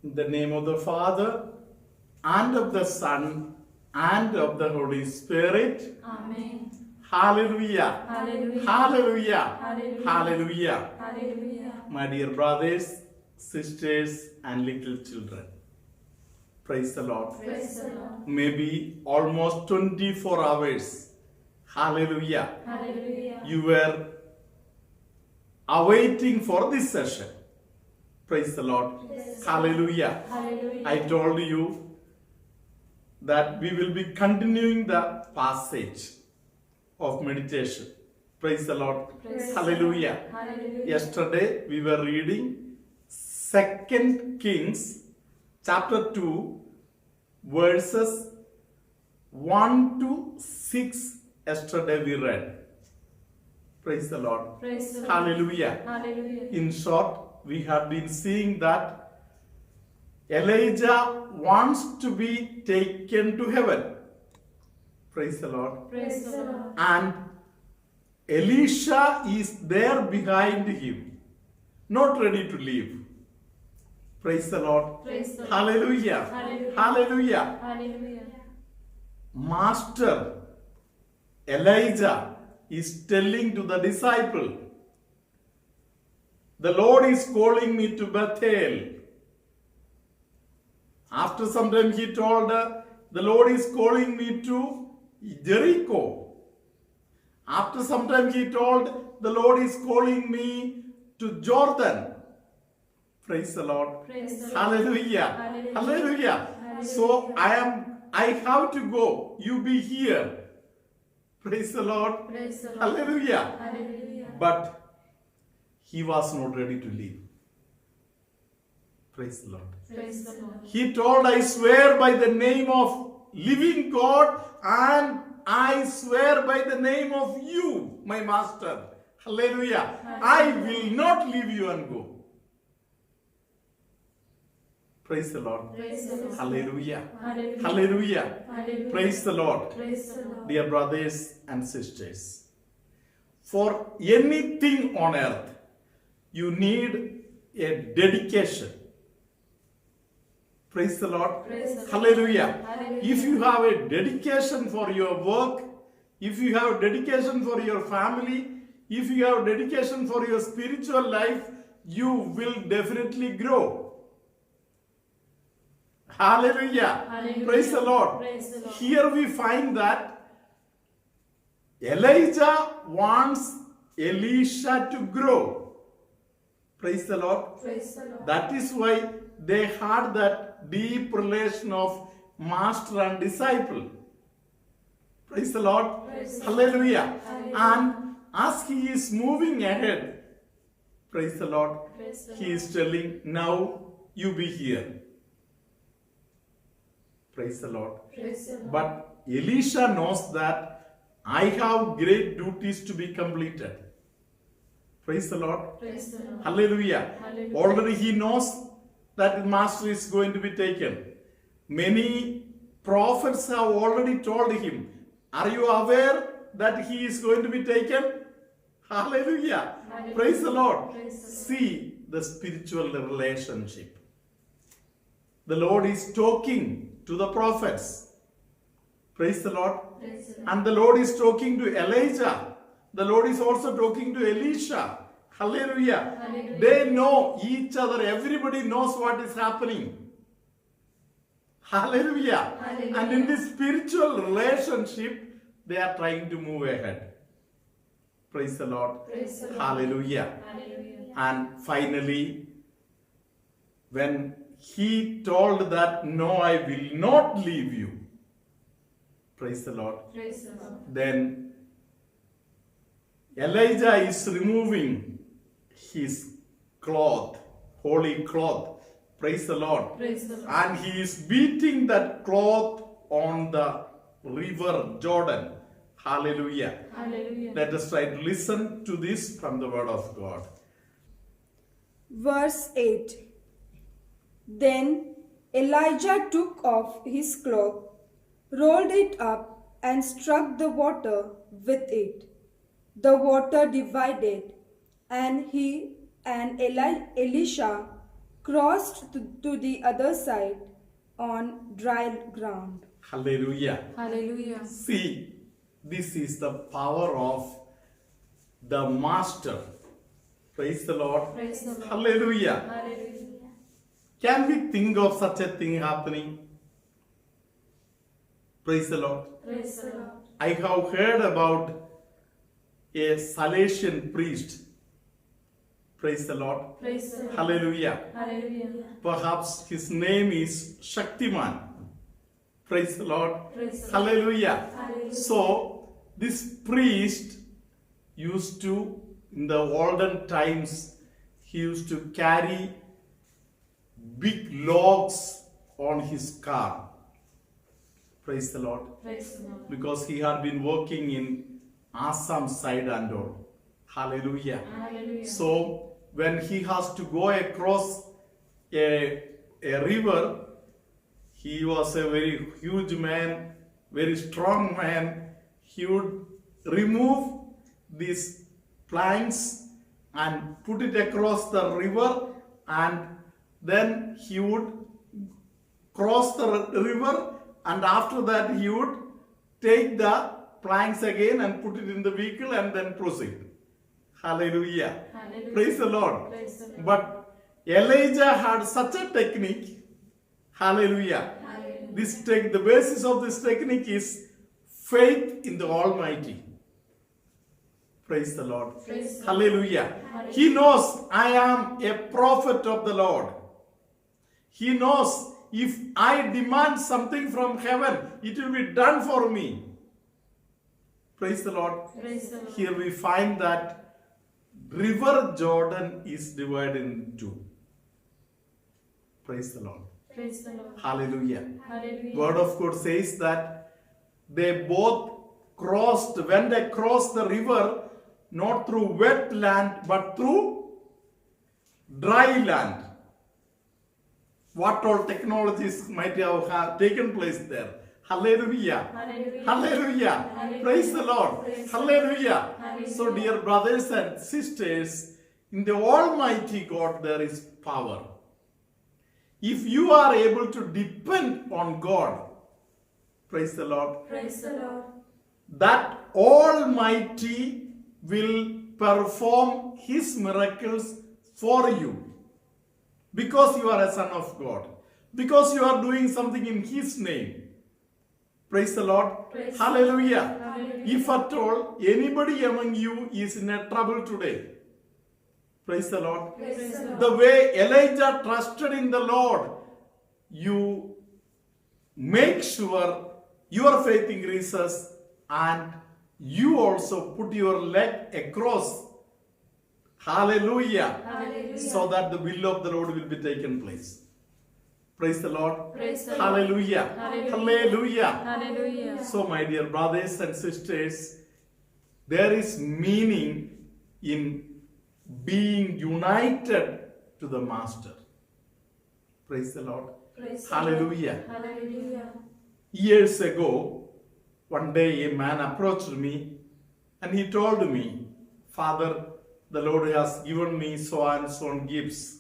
In the name of the Father, and of the Son, and of the Holy Spirit. Amen. Hallelujah. Hallelujah. Hallelujah. Hallelujah. Hallelujah. Hallelujah. My dear brothers, sisters, and little children, praise the Lord. Praise the Lord. Maybe almost 24 hours. Hallelujah. Hallelujah. You were awaiting for this session. Praise the Lord. Yes. Hallelujah. Hallelujah. I told you that we will be continuing the passage of meditation. Praise the Lord. Praise Hallelujah. Hallelujah. Yesterday we were reading 2 Kings chapter 2 verses 1 to 6. Yesterday we read. Praise the Lord. Praise the Lord. Hallelujah. Hallelujah. In short, we have been seeing that Elijah wants to be taken to heaven. Praise the Lord. Praise the Lord. And Elisha is there behind him, not ready to leave. Praise the Lord. Praise the Lord. Hallelujah. Hallelujah. Hallelujah. Hallelujah. Master Elijah is telling to the disciple, the Lord is calling me to Bethel. After some time he told, the Lord is calling me to Jericho. After some time he told, the Lord is calling me to Jordan. Praise the Lord. Praise the Lord. Hallelujah. Hallelujah. Hallelujah. So I have to go. You be here. Praise the Lord. Praise the Lord. Hallelujah. Hallelujah. But he was not ready to leave. Praise the Lord. Praise the Lord. He told, I swear by the name of living God, and I swear by the name of you, my master. Hallelujah. I will not leave you and go. Praise the Lord. Praise the Lord. Hallelujah. Hallelujah. Hallelujah. Hallelujah. Praise the Lord. Praise the Lord. Dear brothers and sisters, for anything on earth, you need a dedication. Praise the Lord. Praise the Lord. Hallelujah. Hallelujah. If you have a dedication for your work, if you have dedication for your family, if you have dedication for your spiritual life, you will definitely grow. Hallelujah. Hallelujah. Praise the Lord. Praise the Lord. Here we find that Elijah wants Elisha to grow. Praise the Lord. Praise the Lord. That is why they had that deep relation of master and disciple. Praise the Lord. Praise the Hallelujah. Hallelujah. And as he is moving ahead, praise the Lord, Praise the he Lord. is telling, now you be here. Praise the Lord. Praise the Lord. But Elisha knows that I have great duties to be completed. Praise the Lord. Praise the Lord. Hallelujah. Hallelujah. Already he knows that the master is going to be taken. Many prophets have already told him, are you aware that he is going to be taken? Hallelujah. Hallelujah. Praise the Lord. Praise the Lord. See the spiritual relationship. The Lord is talking to the prophets. Praise the Lord. Praise the Lord. And the Lord is talking to Elijah. The Lord is also talking to Elisha. Hallelujah. Hallelujah. They know each other. Everybody knows what is happening. Hallelujah. Hallelujah. And in this spiritual relationship, they are trying to move ahead. Praise the Lord. Praise the Lord. Hallelujah. Hallelujah. And finally, when he told that, no, I will not leave you. Praise the Lord. Praise the Lord. Then Elijah is removing his cloth, holy cloth. Praise the Lord. Praise the Lord. And he is beating that cloth on the river Jordan. Hallelujah. Hallelujah. Let us try to listen to this from the word of God. Verse 8. Then Elijah took off his cloak, rolled it up, and struck the water with it. The water divided, and he and Elisha crossed to the other side on dry ground. Hallelujah. Hallelujah. See, this is the power of the Master. Praise the Lord. Praise the Lord. Hallelujah. Hallelujah. Can we think of such a thing happening? Praise the Lord. Praise the Lord. I have heard about a Salesian priest. Praise the Lord. Praise the Lord. Hallelujah. Hallelujah. Perhaps his name is Shaktiman. Praise the Lord. Praise the Lord. Hallelujah. Hallelujah. So, this priest used to, in the olden times, he used to carry big logs on his car. Praise the Lord. Praise the Lord. Because he had been working in Assam side and all. Hallelujah. Hallelujah. So when he has to go across a river, he was a very huge man, very strong man. He would remove these planks and put it across the river, and then he would cross the river, and after that he would take the planks again and put it in the vehicle and then proceed. Hallelujah. Hallelujah. Praise the Lord. Praise the Lord. But Elijah had such a technique. Hallelujah. Hallelujah. The basis of this technique is faith in the Almighty. Praise the Lord. Praise the Lord. Hallelujah. Hallelujah. He knows I am a prophet of the Lord. He knows if I demand something from heaven, it will be done for me. Praise the Lord. Praise the Lord. Here we find that River Jordan is divided in two. Praise the Lord. Praise the Lord. Hallelujah. Hallelujah. Word of God says that they both went across the river, not through wet land, but through dry land. What all technologies might have taken place there. Hallelujah. Hallelujah. Hallelujah. Hallelujah. Praise the Lord. Praise Hallelujah. Hallelujah. So, dear brothers and sisters, in the Almighty God there is power. If you are able to depend on God, praise the Lord, Praise the Lord. that Almighty will perform His miracles for you. Because you are a son of God. Because you are doing something in His name. Praise the Lord. Praise Hallelujah. Hallelujah. If at all anybody among you is in a trouble today, praise the Lord. Praise the Lord. The way Elijah trusted in the Lord, you make sure your faith increases and you also put your leg across. Hallelujah. Hallelujah. So that the will of the Lord will be taken place. Praise the Lord. Praise the Lord. Hallelujah. Hallelujah. Hallelujah. Hallelujah. So, my dear brothers and sisters, there is meaning in being united to the Master. Praise the Lord. Praise the Lord. Hallelujah. Hallelujah. Years ago, one day a man approached me and he told me, Father, the Lord has given me so and so gifts.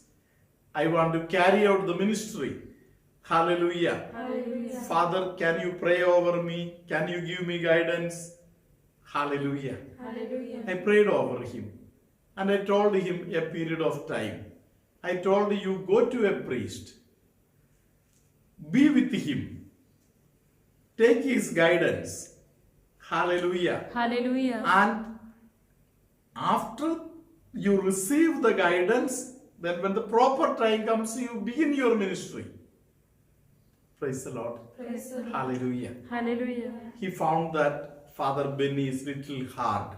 I want to carry out the ministry. Hallelujah. Hallelujah. Father, can you pray over me? Can you give me guidance? Hallelujah. Hallelujah. I prayed over him and I told him a period of time. I told you, go to a priest, be with him, take his guidance. Hallelujah. Hallelujah. And after you receive the guidance, then when the proper time comes, you begin your ministry. Praise the Lord. Praise the Lord. Hallelujah. Hallelujah. He found that Father Benny is little hard.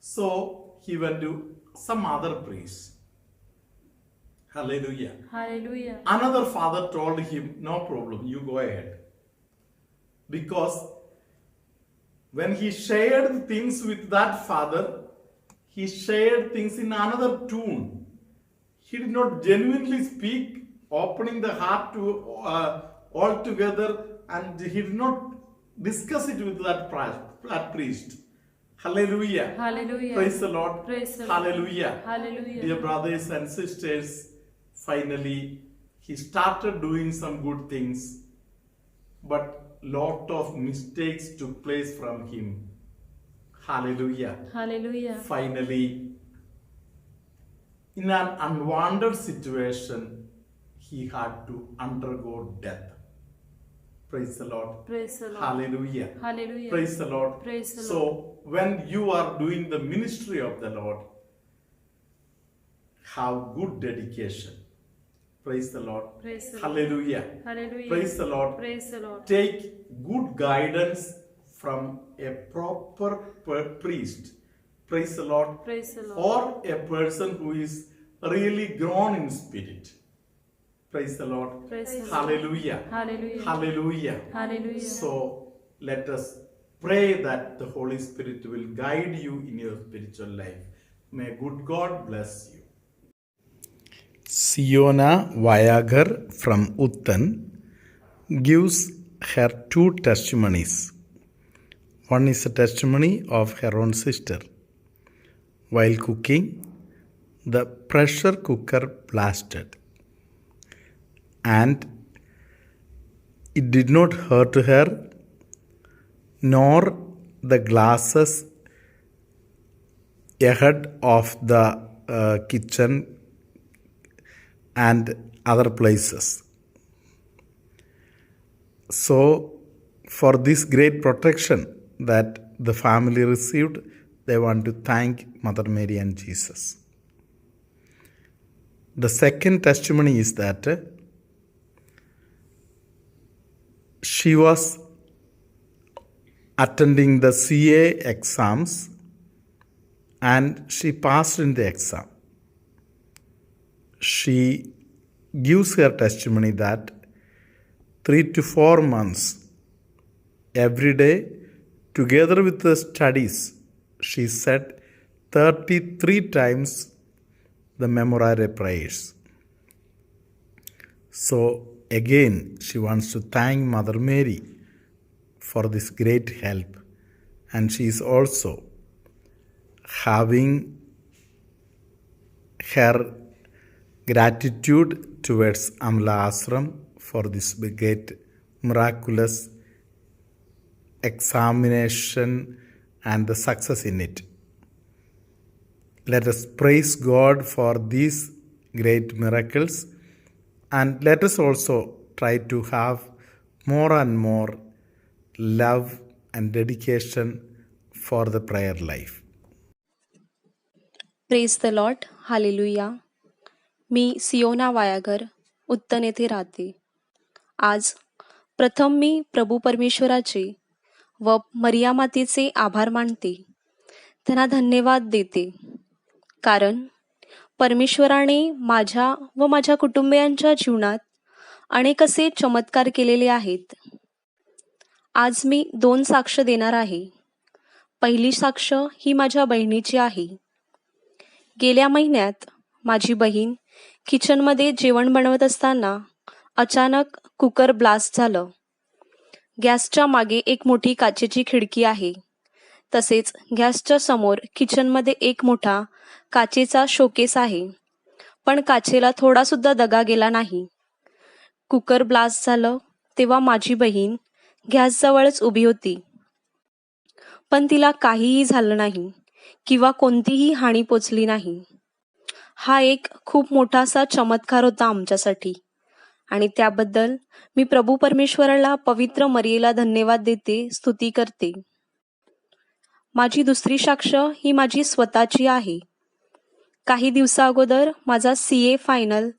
So he went to some other priest. Hallelujah. Hallelujah. Another father told him, no problem, you go ahead. Because when he shared things with that father, he shared things in another tune. He did not genuinely speak, opening the heart to all together, and he did not discuss it with that priest. Hallelujah. Hallelujah. Praise the Lord. Praise the Lord. Hallelujah. Hallelujah. Dear brothers and sisters, finally he started doing some good things, but lot of mistakes took place from him. Hallelujah. Hallelujah. Finally, in an unwanted situation, he had to undergo death. Praise the Lord. Praise the Lord. Hallelujah. Hallelujah. Praise the Lord. Praise the So, when you are doing the ministry of the Lord, have good dedication. Praise the Lord. Praise the Lord. Hallelujah. Hallelujah. Praise the Lord. Praise the Lord. Take good guidance from a proper priest. Praise the Lord. Praise the Lord. Or a person who is really grown in spirit. Praise the Lord. Praise the Lord. Hallelujah. Hallelujah. Hallelujah. Hallelujah. So let us pray that the Holy Spirit will guide you in your spiritual life. May good God bless you. Siona Vayagar from Uttan gives her two testimonies. One is a testimony of her own sister. While cooking, the pressure cooker blasted, and it did not hurt her, nor the glasses ahead of the kitchen and other places. So, for this great protection that the family received, they want to thank Mother Mary and Jesus. The second testimony is that she was attending the CA exams and she passed in the exam. She gives her testimony that 3 to 4 months every day, together with the studies, she said 33 times the Memorare prayers. So again, she wants to thank Mother Mary for this great help, and she is also having her gratitude towards Amla Ashram for this great miraculous examination and the success in it. Let us praise God for these great miracles, and let us also try to have more and more love and dedication for the prayer life. Praise the Lord. Hallelujah. मी सियोना वायागर उत्तन येथे राहते. आज प्रथम मी प्रभू परमेश्वराचे व मरिया मातेचे आभार मानते. त्यांना धन्यवाद देते, कारण परमेश्वराने माझ्या व माझ्या कुटुंबियांच्या जीवनात अनेक असे चमत्कार केलेले आहेत. आज मी 2 साक्ष देणार आहे. पहिली साक्ष ही माझ्या बहिणीची आहे. गेल्या महिन्यात माझी बहीण किचनमध्ये जेवण बनवत असताना अचानक कुकर ब्लास्ट झालं. गॅसच्या मागे एक मोठी काचेची खिडकी आहे. तसेच गॅसच्या समोर किचनमध्ये एक मोठा काचेचा शोकेस आहे. पण काचेला थोडा सुद्धा दगा गेला नाही. कुकर ब्लास्ट झालं तेव्हा माझी बहीण गॅसजवळच उभी होती, पण तिला काहीही झालं नाही किंवा कोणतीही हानी पोचली नाही. हा एक खूप मोठासा चमत्कार होता आमच्यासाठी, आणि त्याबद्दल मी प्रभू परमेश्वराला, पवित्र मरियेला धन्यवाद देते, स्तुती करते. माझी दुसरी साक्ष ही माझी स्वतःची आहे. काही दिवसा अगोदर माझा CA फायनल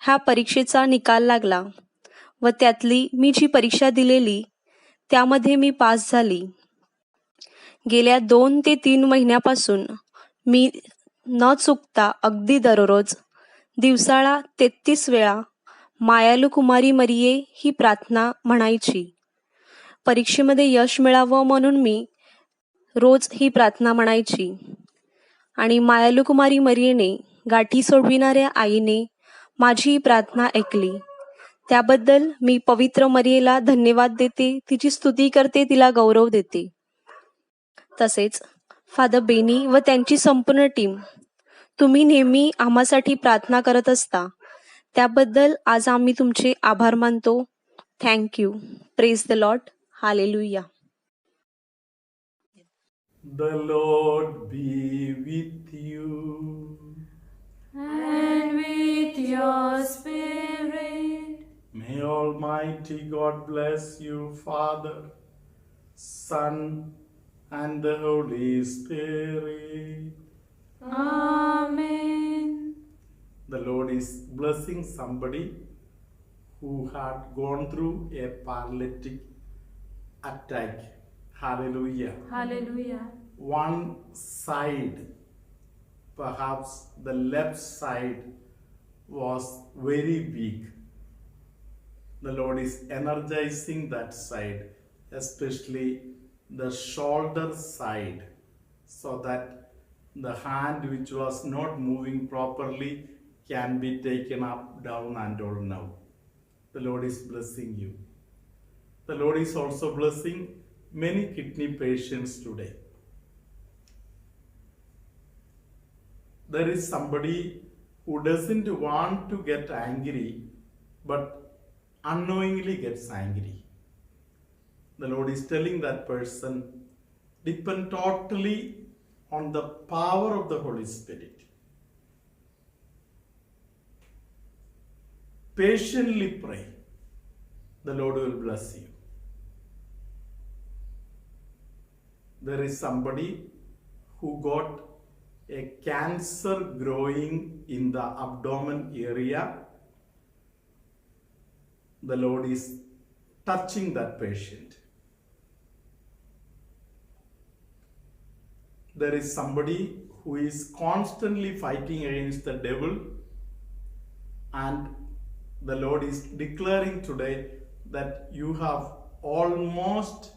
ह्या परीक्षेचा निकाल लागला व त्यातली मी जी परीक्षा दिलेली त्यामध्ये मी पास झाली. गेल्या 2 ते 3 महिन्यापासून मी न चुकता अगदी दररोज दिवसाला 33 वेळा मायालू कुमारी मरिये ही प्रार्थना म्हणायची. परीक्षेमध्ये यश मिळावं म्हणून मी रोज ही प्रार्थना म्हणायची. आणि मायालू कुमारी मरियेने, गाठी सोडविणाऱ्या आईने माझी ही प्रार्थना ऐकली. त्याबद्दल मी पवित्र मरियेला धन्यवाद देते, तिची स्तुती करते, तिला गौरव देते. तसेच फादर बेनी व त्यांची संपूर्ण टीम, तुम्ही नेहमी आम्हासाठी प्रार्थना करत असता, त्याबद्दल आज आम्ही तुमचे आभार मानतो. Thank you. Praise the Lord. Hallelujah. The Lord be with you. And with your spirit. May Almighty God bless you, Father, Son, and the Holy Spirit. Amen. The Lord is blessing somebody who had gone through a paralytic attack. Hallelujah. Hallelujah. One side, perhaps the left side, was very weak. The Lord is energizing that side, especially the shoulder side, so that the hand which was not moving properly can be taken up, down, and all now. The Lord is blessing you. The Lord is also blessing many kidney patients today. There is somebody who doesn't want to get angry, but unknowingly gets angry. The Lord is telling that person, depend totally on the power of the Holy Spirit. Patiently pray. The Lord will bless you. There is somebody who got a cancer growing in the abdomen area. The Lord is touching that patient. There is somebody who is constantly fighting against the devil, and the Lord is declaring today that you have almost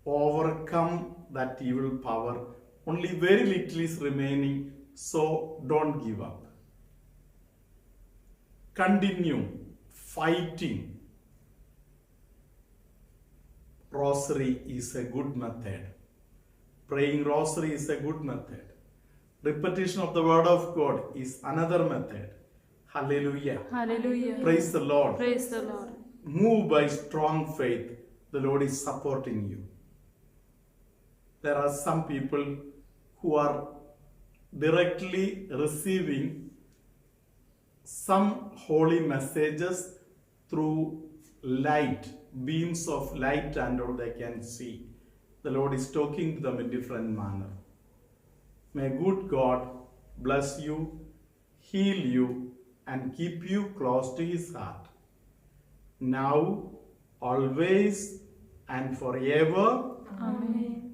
overcome that evil power. Only very little is remaining, so don't give up. Continue fighting. Rosary is a good method. Praying rosary is a good method. Repetition of the word of God is another method. Hallelujah. Hallelujah. Praise the Lord. Praise the Lord. Move by strong faith. The Lord is supporting you. There are some people who are directly receiving some holy messages through light, beams of light, and all they can see. The Lord is talking to them in different manner. May good God bless you, heal you, and keep you close to His heart. Now, always, and forever. Amen.